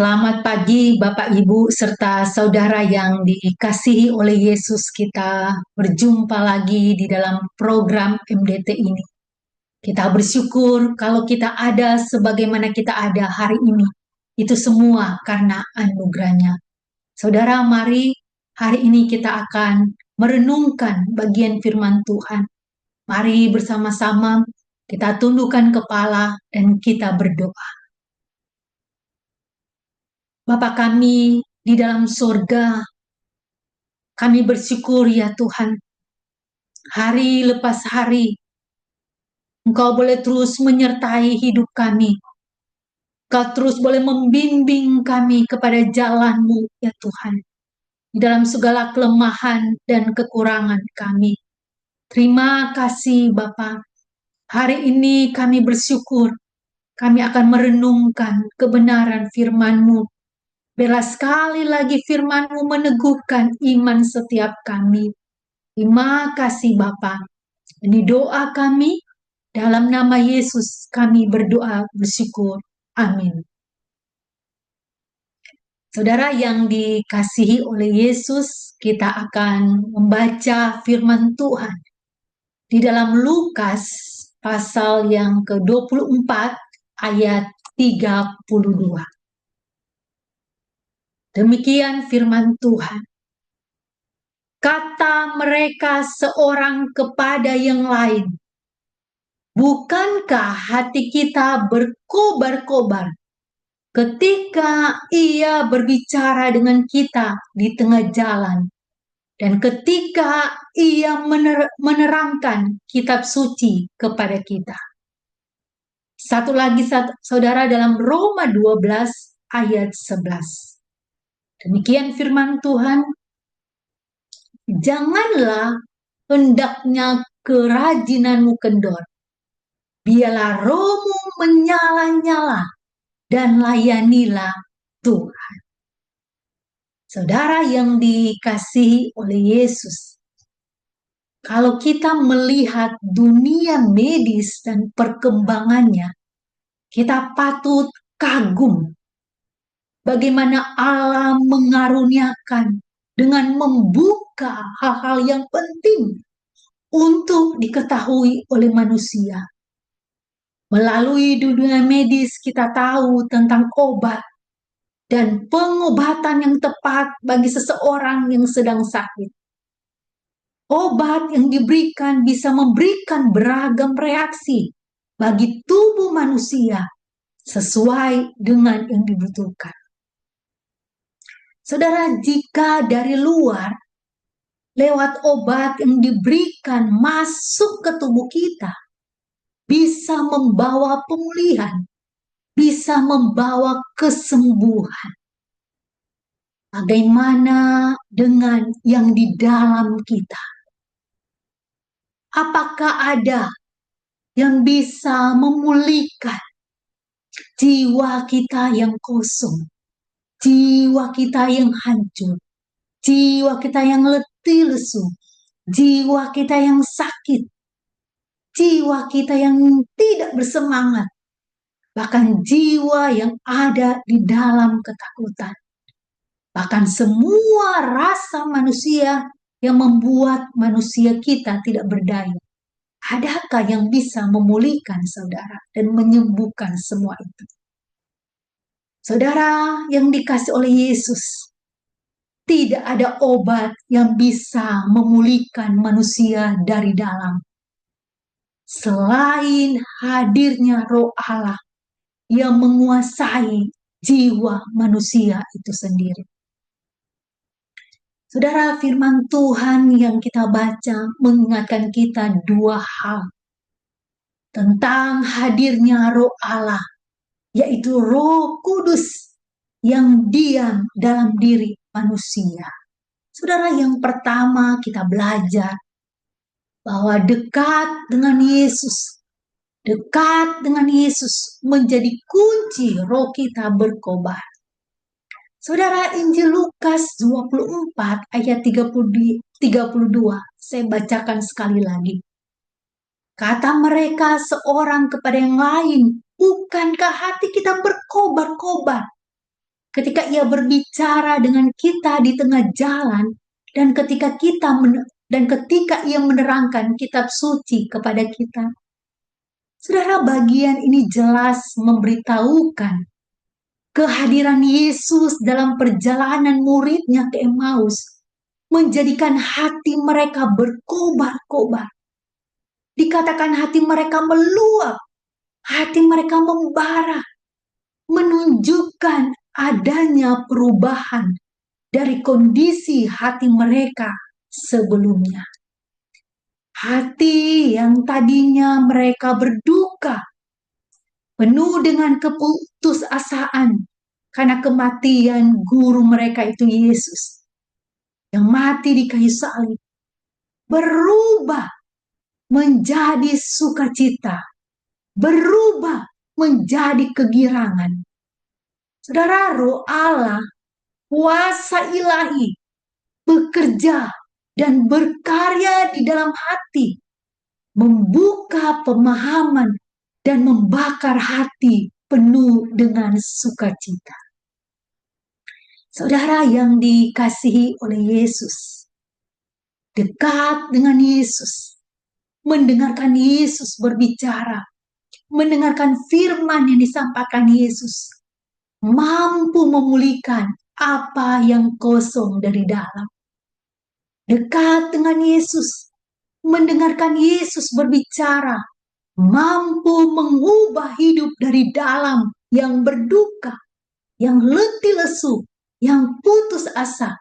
Selamat pagi Bapak Ibu serta saudara yang dikasihi oleh Yesus. Kita berjumpa lagi di dalam program MDT ini. Kita bersyukur kalau kita ada sebagaimana kita ada hari ini. Itu semua karena anugerahnya. Saudara, mari hari ini kita akan merenungkan bagian firman Tuhan. Mari bersama-sama kita tundukkan kepala dan kita berdoa. Bapa kami di dalam surga, kami bersyukur ya Tuhan, hari lepas hari, Engkau boleh terus menyertai hidup kami. Engkau terus boleh membimbing kami kepada jalan-Mu ya Tuhan. Di dalam segala kelemahan dan kekurangan kami. Terima kasih Bapa. Hari ini kami bersyukur. Kami akan merenungkan kebenaran firman-Mu. Biarlah sekali lagi firman-Mu meneguhkan iman setiap kami. Terima kasih Bapa. Ini doa kami, dalam nama Yesus kami berdoa bersyukur. Amin. Saudara yang dikasihi oleh Yesus, kita akan membaca firman Tuhan di dalam Lukas pasal yang ke-24 ayat 32. Demikian firman Tuhan. Kata mereka seorang kepada yang lain, bukankah hati kita berkobar-kobar ketika ia berbicara dengan kita di tengah jalan, dan ketika ia menerangkan kitab suci kepada kita? Satu lagi saudara, dalam Roma 12 ayat 11. Demikian firman Tuhan, janganlah hendaknya kerajinanmu kendor, biarlah rohmu menyala-nyala dan layanilah Tuhan. Saudara yang dikasihi oleh Yesus, kalau kita melihat dunia medis dan perkembangannya, kita patut kagum bagaimana Allah mengaruniakan dengan membuka hal-hal yang penting untuk diketahui oleh manusia. Melalui dunia medis kita tahu tentang obat dan pengobatan yang tepat bagi seseorang yang sedang sakit. Obat yang diberikan bisa memberikan beragam reaksi bagi tubuh manusia sesuai dengan yang dibutuhkan. Saudara, jika dari luar lewat obat yang diberikan masuk ke tubuh kita, bisa membawa pemulihan, bisa membawa kesembuhan. Bagaimana dengan yang di dalam kita? Apakah ada yang bisa memulihkan jiwa kita yang kosong, jiwa kita yang hancur, jiwa kita yang letih lesu, jiwa kita yang sakit, jiwa kita yang tidak bersemangat, bahkan jiwa yang ada di dalam ketakutan? Bahkan semua rasa manusia yang membuat manusia kita tidak berdaya. Adakah yang bisa memulihkan saudara dan menyembuhkan semua itu? Saudara yang dikasih oleh Yesus, tidak ada obat yang bisa memulihkan manusia dari dalam selain hadirnya Roh Allah yang menguasai jiwa manusia itu sendiri. Saudara, firman Tuhan yang kita baca mengingatkan kita dua hal tentang hadirnya Roh Allah, yaitu Roh Kudus yang diam dalam diri manusia. Saudara, yang pertama kita belajar bahwa dekat dengan Yesus menjadi kunci roh kita berkobar. Saudara, Injil Lukas 24 ayat 32, saya bacakan sekali lagi. Kata mereka seorang kepada yang lain, bukankah hati kita berkobar-kobar ketika Ia berbicara dengan kita di tengah jalan, dan ketika Ia menerangkan kitab suci kepada kita. Saudara, bagian ini jelas memberitahukan kehadiran Yesus dalam perjalanan muridnya ke Emmaus, menjadikan hati mereka berkobar-kobar. Dikatakan hati mereka meluap, hati mereka membara, menunjukkan adanya perubahan dari kondisi hati mereka sebelumnya. Hati yang tadinya mereka berduka, penuh dengan keputusasaan karena kematian guru mereka itu Yesus, yang mati di kayu salib, berubah menjadi sukacita, berubah menjadi kegirangan. Saudara, Roh Allah, kuasa ilahi, bekerja dan berkarya di dalam hati, membuka pemahaman dan membakar hati penuh dengan sukacita. Saudara yang dikasihi oleh Yesus, dekat dengan Yesus, mendengarkan Yesus berbicara, mendengarkan firman yang disampaikan Yesus, mampu memulihkan apa yang kosong dari dalam. Dekat dengan Yesus, mendengarkan Yesus berbicara, mampu mengubah hidup dari dalam yang berduka, yang letih lesu, yang putus asa,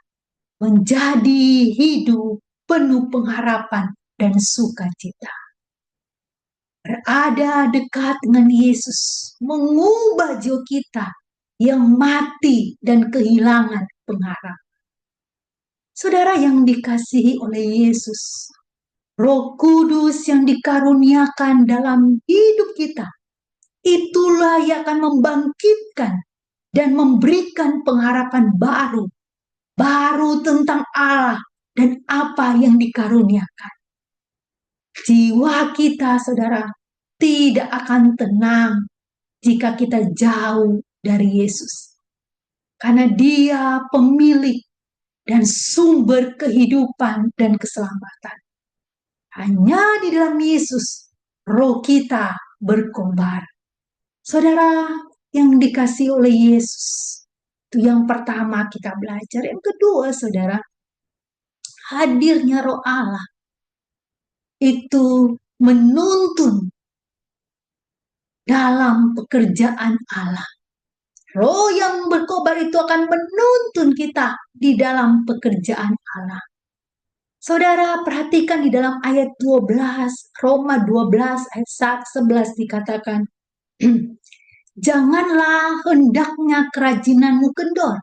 menjadi hidup penuh pengharapan dan sukacita. Berada dekat dengan Yesus mengubah jiwa kita yang mati dan kehilangan pengharapan. Saudara yang dikasihi oleh Yesus, Roh Kudus yang dikaruniakan dalam hidup kita, itulah yang akan membangkitkan dan memberikan pengharapan baru tentang Allah dan apa yang dikaruniakan. Jiwa kita, saudara, tidak akan tenang jika kita jauh dari Yesus. Karena Dia pemilik dan sumber kehidupan dan keselamatan. Hanya di dalam Yesus, roh kita berkobar. Saudara yang dikasihi oleh Yesus, itu yang pertama kita belajar. Yang kedua, saudara, hadirnya Roh Allah itu menuntun dalam pekerjaan Allah. Roh yang berkobar itu akan menuntun kita di dalam pekerjaan Allah. Saudara, perhatikan di dalam ayat 12, Roma 12 ayat 11 dikatakan, janganlah hendaknya kerajinanmu kendor,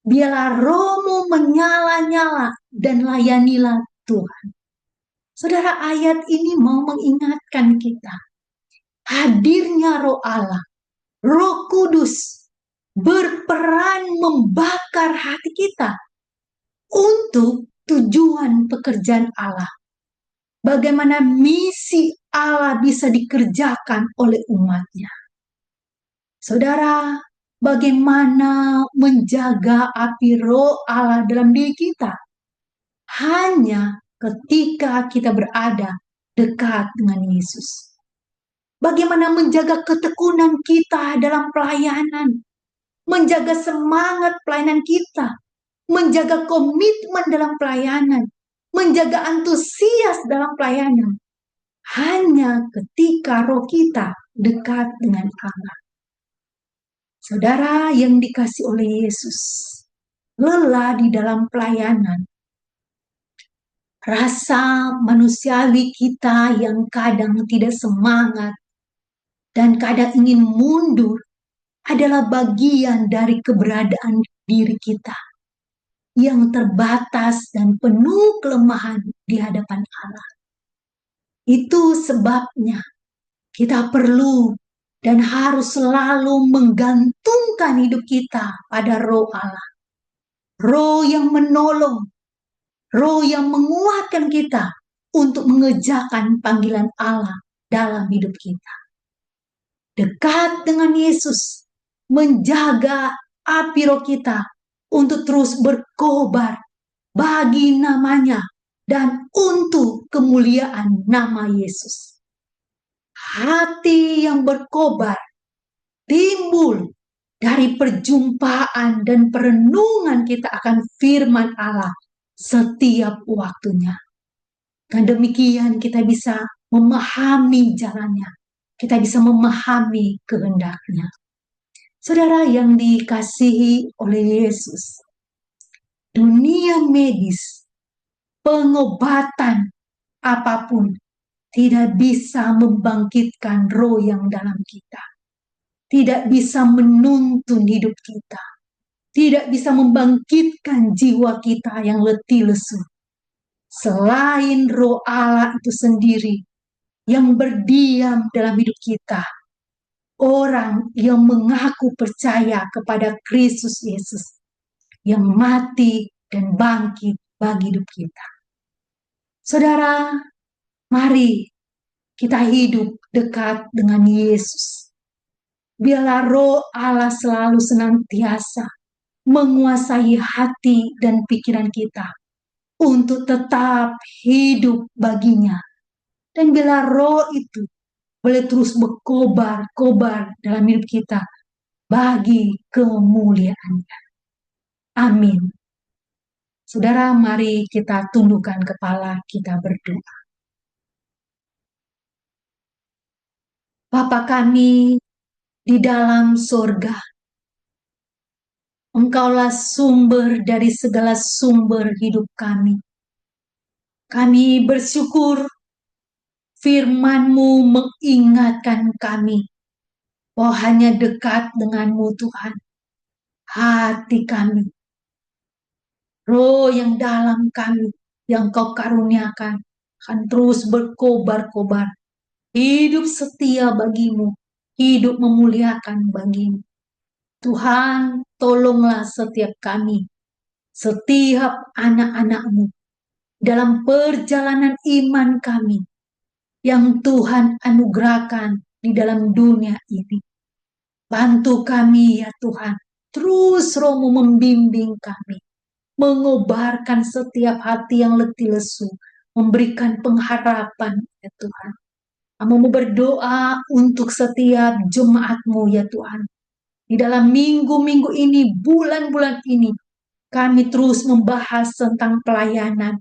biarlah rohmu menyala-nyala dan layanilah Tuhan. Saudara, ayat ini mau mengingatkan kita, hadirnya Roh Allah, Roh Kudus, berperan membakar hati kita untuk tujuan pekerjaan Allah. Bagaimana misi Allah bisa dikerjakan oleh umatnya. Saudara, bagaimana menjaga api Roh Allah dalam diri kita? Hanya ketika kita berada dekat dengan Yesus. Bagaimana menjaga ketekunan kita dalam pelayanan, menjaga semangat pelayanan kita, menjaga komitmen dalam pelayanan, menjaga antusias dalam pelayanan. Hanya ketika roh kita dekat dengan Allah. Saudara yang dikasihi oleh Yesus, lelah di dalam pelayanan, rasa manusiawi kita yang kadang tidak semangat dan kadang ingin mundur adalah bagian dari keberadaan diri kita yang terbatas dan penuh kelemahan di hadapan Allah. Itu sebabnya kita perlu dan harus selalu menggantungkan hidup kita pada Roh Allah. Roh yang menolong, Roh yang menguatkan kita untuk mengerjakan panggilan Allah dalam hidup kita. Dekat dengan Yesus, menjaga api roh kita untuk terus berkobar bagi namanya dan untuk kemuliaan nama Yesus. Hati yang berkobar timbul dari perjumpaan dan perenungan kita akan firman Allah setiap waktunya. Dan demikian kita bisa memahami jalannya. Kita bisa memahami kehendaknya. Saudara yang dikasihi oleh Yesus, dunia medis, pengobatan apapun tidak bisa membangkitkan roh yang dalam kita. Tidak bisa menuntun hidup kita. Tidak bisa membangkitkan jiwa kita yang letih lesu. Selain roh Allah itu sendiri yang berdiam dalam hidup kita. Orang yang mengaku percaya kepada Kristus Yesus yang mati dan bangkit bagi hidup kita. Saudara, mari kita hidup dekat dengan Yesus. Biarlah roh Allah selalu senantiasa menguasai hati dan pikiran kita untuk tetap hidup baginya. Dan biarlah roh itu boleh terus berkobar-kobar dalam hidup kita bagi kemuliaan-Nya. Amin. Saudara, mari kita tundukkan kepala, kita berdoa. Bapa kami di dalam surga, Engkaulah sumber dari segala sumber hidup kami. Kami bersyukur firman-Mu mengingatkan kami bahwa hanya dekat dengan-Mu Tuhan. Hati kami, roh yang dalam kami yang Kau karuniakan akan terus berkobar-kobar. Hidup setia bagi-Mu, hidup memuliakan bagi-Mu. Tuhan, tolonglah setiap kami, setiap anak-anak-Mu dalam perjalanan iman kami yang Tuhan anugerahkan di dalam dunia ini. Bantu kami ya Tuhan, terus Roh-Mu membimbing kami, mengobarkan setiap hati yang letih lesu, memberikan pengharapan ya Tuhan. Kami berdoa untuk setiap jemaat-Mu ya Tuhan. Di dalam minggu-minggu ini, bulan-bulan ini, kami terus membahas tentang pelayanan.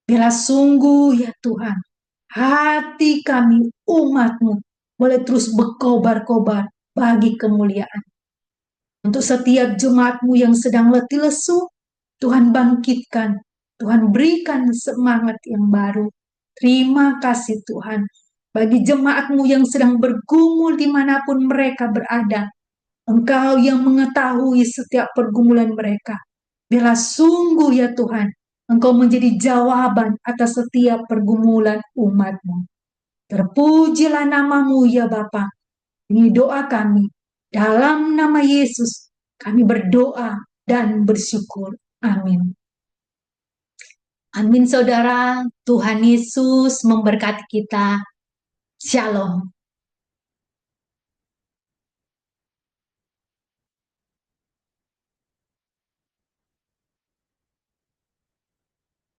Bila sungguh ya Tuhan, hati kami umat-Mu boleh terus berkobar-kobar bagi kemuliaan. Untuk setiap jemaat-Mu yang sedang letih lesu, Tuhan bangkitkan, Tuhan berikan semangat yang baru. Terima kasih Tuhan, bagi jemaat-Mu yang sedang bergumul dimanapun mereka berada. Engkau yang mengetahui setiap pergumulan mereka. Bila sungguh ya Tuhan, Engkau menjadi jawaban atas setiap pergumulan umat-Mu. Terpujilah nama-Mu ya Bapa. Ini doa kami. Dalam nama Yesus, kami berdoa dan bersyukur. Amin. Amin saudara, Tuhan Yesus memberkati kita. Shalom.